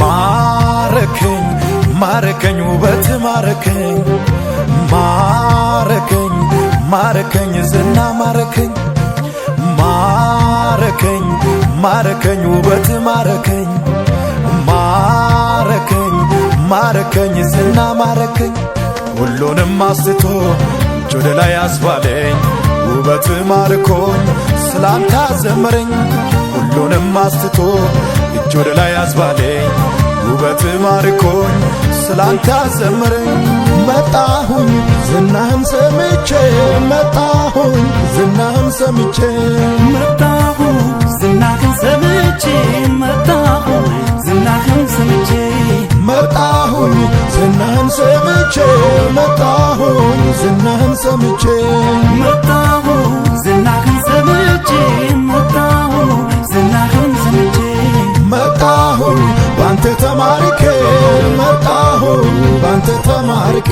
ማረከኝ ማረከኝ ውበት ማረከኝ ማረከኝ ማረከኝ ዝና ማረከኝ ማረከኝ ማረከኝ ውበት ማረከኝ ማረከኝ ማረከኝ ዝና ማረከኝ ሁሉንም አስቶ ወደ ላይ አስባለኝ ውበት ማርኮኝ ስላንተ ዘመረኝ ሁሉንም አስቶ ወደ ላይ አስባለኝ ውበት ማርኮኝ ስላንተ ዘመረኝ መጣሁኝ ዝናህን ሰምቼ መጣሁኝ ዝናህን ሰምቼ መጣሁኝ ዝናህን ሰምቼ መጣሁኝ ዝናህን ሰምቼ መጣሁኝ ዝናህን ሰምቼ መጣሁኝ ዝናህን ሰምቼ መጣሁኝ ዝናህን ሰምቼ መጣሁኝ ዝናህን ሰምቼ መጣሁኝ ባንተ ተማርኬ መጣሁኝ ባንተ ተማርኬ